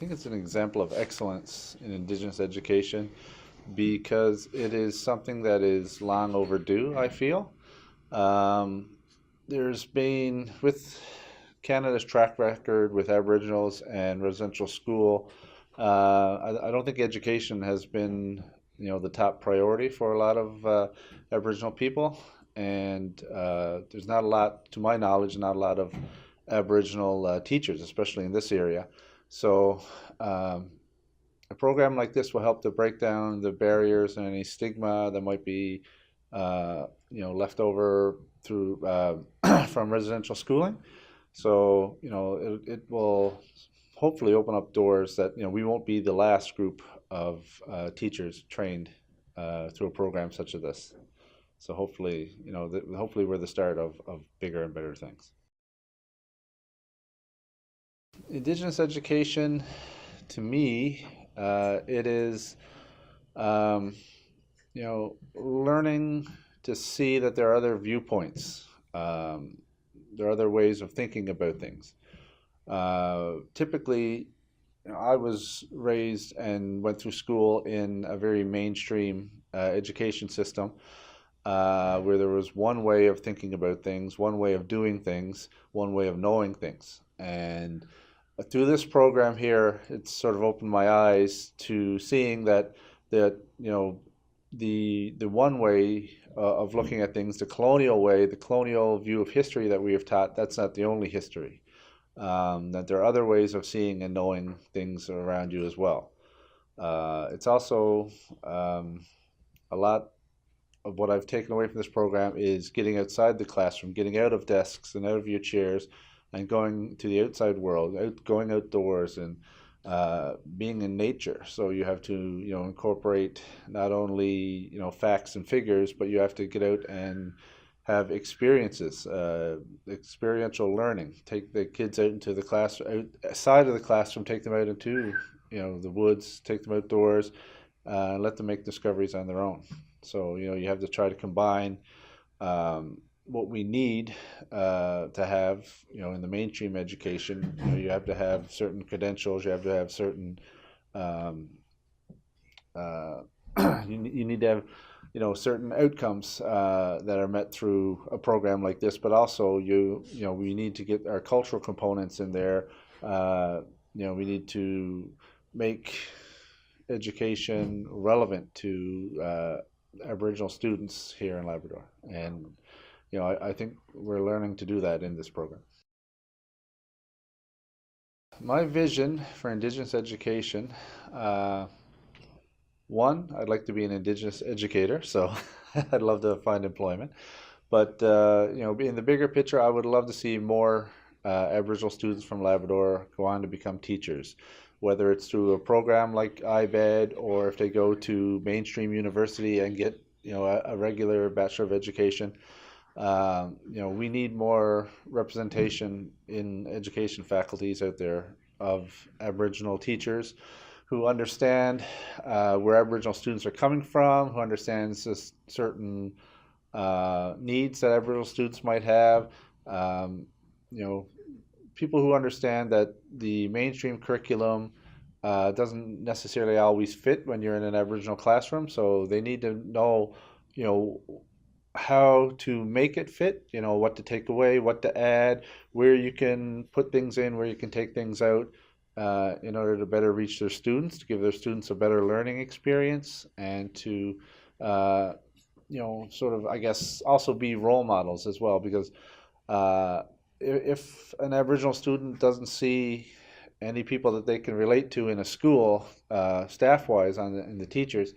think it's an example of excellence in Indigenous education because it is something that is long overdue, I feel. Um, there's been, with Canada's track record with Aboriginals and residential school, I don't think education has been, the top priority for a lot of Aboriginal people. And there's not a lot, to my knowledge, not a lot of Aboriginal teachers, especially in this area. So um, a program like this will help to break down the barriers and any stigma that might be, left over through from residential schooling. So, it will hopefully open up doors that, we won't be the last group of teachers trained through a program such as this. So hopefully, hopefully we're the start of bigger and better things. Indigenous education, to me, it is, um, learning to see that there are other viewpoints. There are other ways of thinking about things. Typically, I was raised and went through school in a very mainstream education system where there was one way of thinking about things, one way of doing things, one way of knowing things. And through this program here, it's sort of opened my eyes to seeing that the one way of looking at things, the colonial way, the colonial view of history that we have taught, that's not the only history. That there are other ways of seeing and knowing things around you as well. It's also a lot of what I've taken away from this program is getting outside the classroom, getting out of desks and out of your chairs, and going to the outside world, going outdoors and being in nature. So you have to, incorporate not only, facts and figures, but you have to get out and have experiences, experiential learning. Take the kids out into the class, outside of the classroom, take them out into, the woods, take them outdoors, and let them make discoveries on their own. So, you have to try to combine what we need to have, in the mainstream education. You have to have certain credentials, you have to have certain, um, uh, you need to have, certain outcomes that are met through a program like this, but also we need to get our cultural components in there. We need to make education relevant to Aboriginal students here in Labrador. And, I think we're learning to do that in this program. My vision for Indigenous education, one, I'd like to be an Indigenous educator, so I'd love to find employment. But, in the bigger picture, I would love to see more Aboriginal students from Labrador go on to become teachers, whether it's through a program like IBED or if they go to mainstream university and get, a regular Bachelor of Education. We need more representation in education faculties out there of Aboriginal teachers who understand where Aboriginal students are coming from, who understands this certain needs that Aboriginal students might have. You know, People who understand that the mainstream curriculum doesn't necessarily always fit when you're in an Aboriginal classroom, so they need to know, you know, how to make it fit, what to take away, what to add, where you can put things in, where you can take things out, in order to better reach their students, to give their students a better learning experience, and to, sort of, I guess, also be role models as well, because uh, if an Aboriginal student doesn't see any people that they can relate to in a school, staff-wise, in the teachers,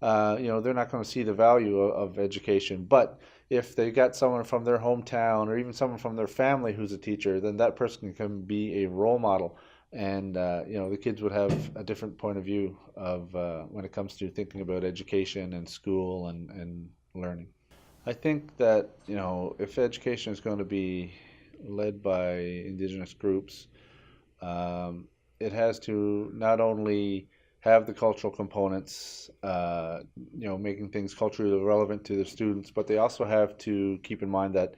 they're not going to see the value of education. But if they got someone from their hometown or even someone from their family who's a teacher, then that person can be a role model. And, the kids would have a different point of view of when it comes to thinking about education and school and learning. I think that, if education is going to be led by Indigenous groups, um, it has to not only have the cultural components, making things culturally relevant to the students, but they also have to keep in mind that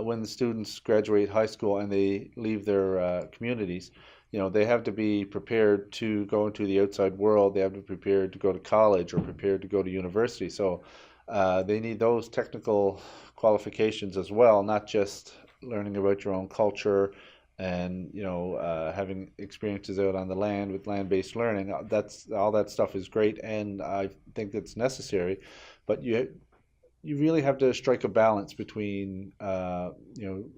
when the students graduate high school and they leave their communities, they have to be prepared to go into the outside world. They have to be prepared to go to college or prepared to go to university. So they need those technical qualifications as well, not just learning about your own culture and having experiences out on the land with land-based learning. That's all, that stuff is great, and I think it's necessary, but you really have to strike a balance between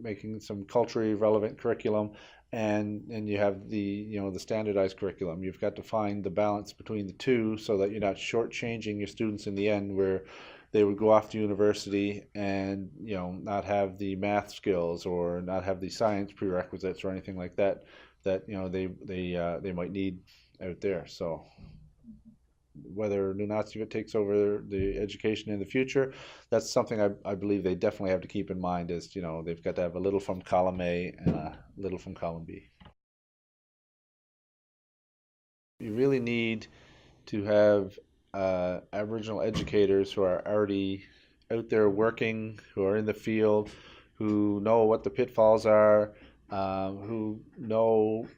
making some culturally relevant curriculum, and you have the standardized curriculum. You've got to find the balance between the two so that you're not shortchanging your students in the end, where they would go off to university and not have the math skills or not have the science prerequisites or anything like that they might need out there. So whether Nunatsiavut takes over the education in the future, that's something I believe they definitely have to keep in mind. Is they've got to have a little from column A and a little from column B. You really need to have Aboriginal educators who are already out there working, who are in the field, who know what the pitfalls are, who know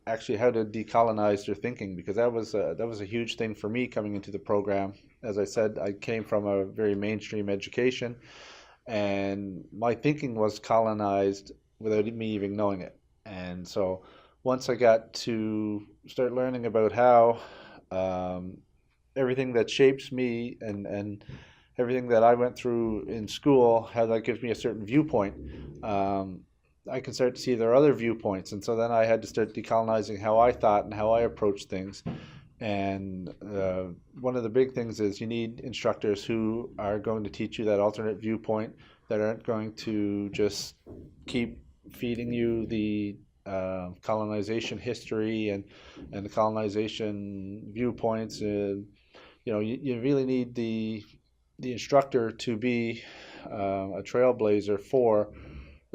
actually how to decolonize their thinking, because that was a huge thing for me coming into the program. As I said, I came from a very mainstream education, and my thinking was colonized without me even knowing it. And so once I got to start learning about how um, everything that shapes me and everything that I went through in school, how that gives me a certain viewpoint, um, I can start to see there are other viewpoints. And so then I had to start decolonizing how I thought and how I approached things. And one of the big things is you need instructors who are going to teach you that alternate viewpoint, that aren't going to just keep feeding you the colonization history and the colonization viewpoints. You really need the instructor to be a trailblazer for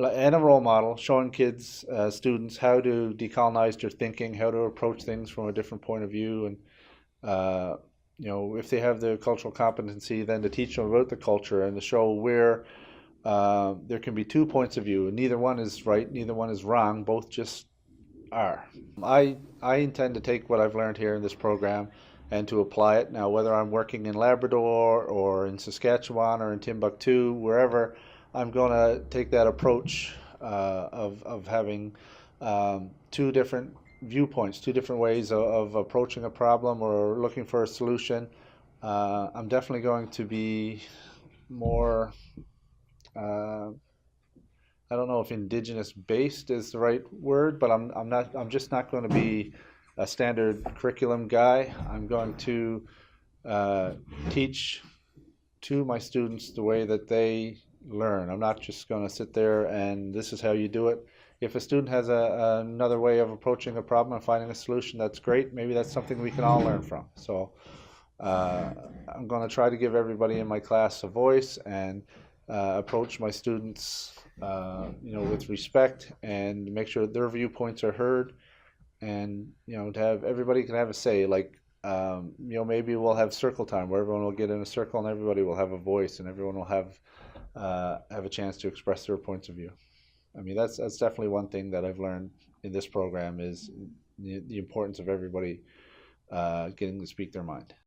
and a role model, showing kids, students, how to decolonize their thinking, how to approach things from a different point of view, and if they have the cultural competency, then to teach them about the culture and to show where there can be two points of view, and neither one is right, neither one is wrong, both just are. I intend to take what I've learned here in this program and to apply it. Now, whether I'm working in Labrador or in Saskatchewan or in Timbuktu, wherever, I'm going to take that approach of having two different viewpoints, two different ways of approaching a problem or looking for a solution. I'm definitely going to be more, uh, I don't know if Indigenous based is the right word, but I'm just not going to be a standard curriculum guy. I'm going to uh, teach to my students the way that they learn. I'm not just going to sit there and this is how you do it. If a student has another way of approaching a problem and finding a solution, that's great. Maybe that's something we can all learn from. So uh, I'm going to try to give everybody in my class a voice and approach my students, with respect, and make sure their viewpoints are heard, and to have everybody can have a say. Like maybe we'll have circle time where everyone will get in a circle and everybody will have a voice and everyone will have a chance to express their points of view. I mean, that's definitely one thing that I've learned in this program is the importance of everybody getting to speak their mind.